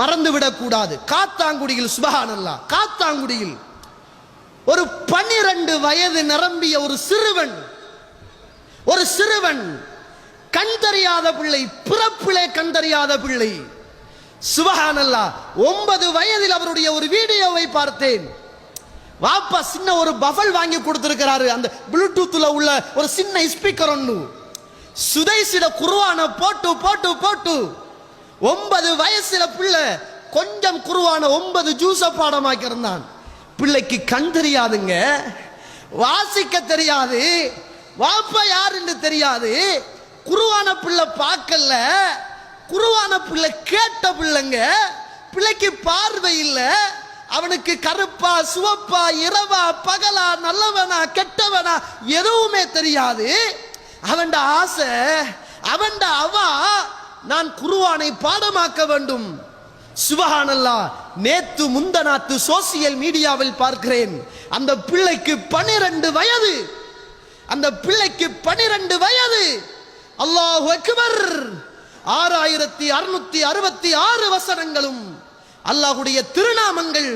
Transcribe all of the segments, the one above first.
மறந்துவிடக் கூடாது. காத்தாங்குடியில் சுபஹானல்லாஹ், காத்தாங்குடியில் ஒரு 12 வயது நிரம்பிய ஒரு சிறுவன் கண் தெரியாத பிள்ளை, பிறப்பிலே கண் தெரியாத பிள்ளை. சுபஹானல்லாஹ், 9 வயதில் அவருடைய ஒரு வீடியோவை பார்த்தேன். வாப்பா சின்ன ஒரு பஃபல் வாங்கி கொடுத்திருக்கிறாரு, அந்த ப்ளூடூத்ல உள்ள ஒரு சின்ன ஸ்பீக்கர் ஒன்று. சுதைசிட குர்ஆன போட்டு போட்டு போட்டு 9 வயசுல பிள்ளை கொஞ்சம் குர்ஆன 9 ஜூஸ பாடமாக்கி இருந்தான். பிள்ளைக்கு கண் தெரியாதுங்க, வாசிக்க தெரியாது, வாப்பா யாருன்னு தெரியாது. குர்ஆன பிள்ளை பார்க்கல, குர்ஆன பிள்ளை கேட்ட பிள்ளைங்க. பிள்ளைக்கு பார்வை இல்லை, அவனுக்கு கருப்பா சிவப்பா இரவா பகலா நல்லவனா கெட்டவனா எதுவுமே தெரியாது. அவன் ஆசை, அவன் அவா நான் குர்ஆனை பாடமாக்க வேண்டும். சுபஹானல்லாஹ், நேத்து முந்தநாத்து சோசியல் மீடியாவில் பார்க்கிறேன், அந்த பிள்ளைக்கு 12 வயது, அந்த பிள்ளைக்கு 12 வயது. அல்லாஹு அக்பர். 6666 வசனங்களும் அல்லாஹ்வுடைய திருநாமங்கள்.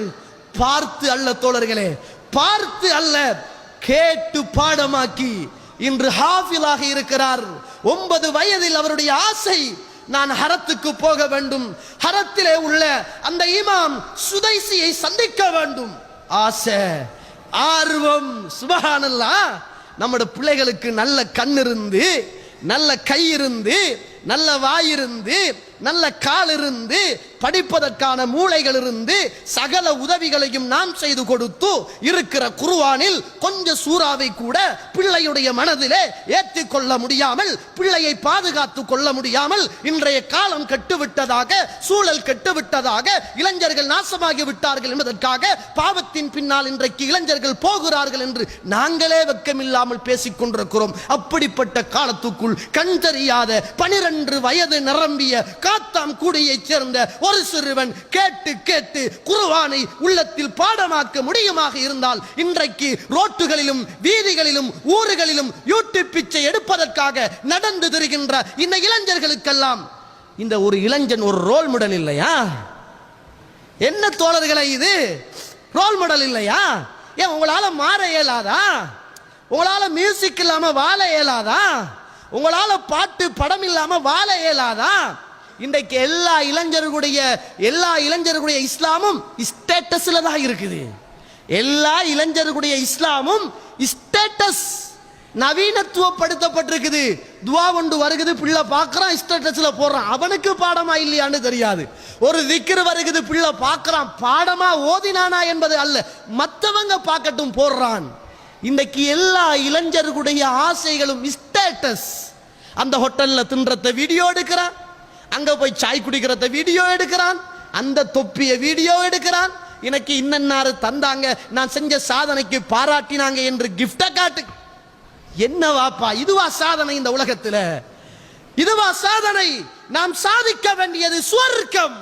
பார்த்து அல்ல தோழர்களே, பார்த்து அல்ல, கேட்டு பாடமாக்கி இன்று ஹாஃபிலாக இருக்கிறார். 9 வயதில் அவருடைய ஆசை, நான் ஹரத்துக்கு போக வேண்டும், ஹரத்திலே உள்ள அந்த இமாம் சுதைசியை சந்திக்க வேண்டும். ஆசை, ஆர்வம். சுபஹானல்லாஹ், நம்முடைய பிள்ளைகளுக்கு நல்ல கண் இருந்து, நல்ல கை இருந்து, நல்ல வாய் இருந்து, நல்ல கால் இருந்து, படிப்பதற்கான மூளைகள் இருந்து, சகல உதவிகளையும் நாம் செய்து கொடுத்து இருக்கிற குர்ஆனில் கொஞ்ச சூறாவை கூட பிள்ளையுடைய மனதிலே ஏற்றிக் கொள்ள முடியாமல், பிள்ளையை பாதுகாத்துக் கொள்ள முடியாமல் இன்றைய காலம் கெட்டுவிட்டதாக, சூழல் கெட்டுவிட்டதாக, இளைஞர்கள் நாசமாகி விட்டார்கள் என்பதற்காக பாவத்தின் பின்னால் இன்றைக்கு இளைஞர்கள் போகிறார்கள் என்று நாங்களே வெட்கமில்லாமல் பேசிக் கொண்டிருக்கிறோம். அப்படிப்பட்ட காலத்துக்குள் கண் தெரியாத 12 வயது நிரம்பிய காத்தான்குடியைச் சேர்ந்த ஒரு சிறுவன் கேட்டு கேட்டு குர்ஆனை உள்ளத்தில் பாடமாக்க முடியுமாக இருந்தால், இன்றைக்கு ரோட்டுகளிலும் வீதிகளிலும் ஊர்களிலும் யூடியூப் பிச்சை எடுப்பதற்காக நடந்து திரிகின்ற இந்த இளைஞர்களுக்கெல்லாம் இந்த ஒரு இளைஞன் ஒரு ரோல் மாடல் இல்லையா? என்ன தோழர்களை, இது ரோல் மாடல் இல்லையா? ஏன் உங்களால மாற இயலாதா? உங்களால மியூசிக் இல்லாம வாழ இயலாதா? உங்களால பாட்டு படம் இல்லாம வாழ இயலாதா? இன்றைக்கு எல்லா இளைஞர்களுடைய இஸ்லாமும் ஸ்டேட்டஸ்ல தான் இருக்குது. எல்லா இளைஞர்களுடைய இஸ்லாமும் ஸ்டேட்டஸ், நவீனத்துவப்படுத்தப்பட்டிருக்குது. துவா கொண்டு வருகுது, பிள்ளை பார்க்கறான், ஸ்டேட்டஸ்ல போடுறான். அவனுக்கு பாடமா இல்லையான்னு தெரியாது. ஒரு திக்ர் வருகுது, பிள்ளை பார்க்கறான், பாடமா ஓதினானா என்பது அல்ல, மற்றவங்க பார்க்கட்டும் போடுறான். இன்றைக்கு எல்லா இளைஞர்களுடைய ஆசைகளும் ஸ்டேட்டஸ். அந்த ஹோட்டல்ல தின்றத வீடியோ எடுக்கிறான், அங்க போய் சாய் குடிக்கிறத வீடியோ எடுக்கிறான், அந்த தொப்பிய வீடியோ எடுக்கிறான், எனக்கு இன்னன்னாரு தந்தாங்க, நான் செஞ்ச சாதனைக்கு பாராட்டினாங்க என்று கிஃப்ட காட்டு. என்ன வாப்பா, இதுவா சாதனை? இந்த உலகத்துல இதுவா சாதனை? நாம் சாதிக்க வேண்டியது சுவர்க்கம்.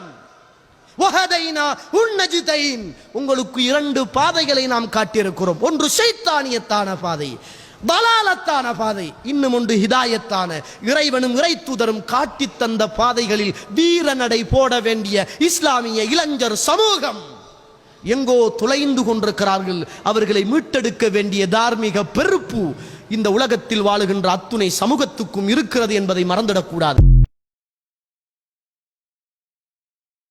உங்களுக்கு 2 பாதைகளை நாம் காட்டியிருக்கிறோம். ஒன்று ஷைத்தானியத்தான பாதை, பலாலத்தான பாதை, இன்னும் ஒன்று ஹிதாயத்தான, இறைவனும் இறை தூதரும் காட்டி தந்த பாதைகளில் வீர நடை போட வேண்டிய இஸ்லாமிய இளைஞர் சமூகம் எங்கோ துளைந்து கொண்டிருக்கிறார்கள். அவர்களை மீட்டெடுக்க வேண்டிய தார்மீக பொறுப்பு இந்த உலகத்தில் வாழுகின்ற அத்துணை சமூகத்துக்கும் இருக்கிறது என்பதை மறந்துடக்கூடாது.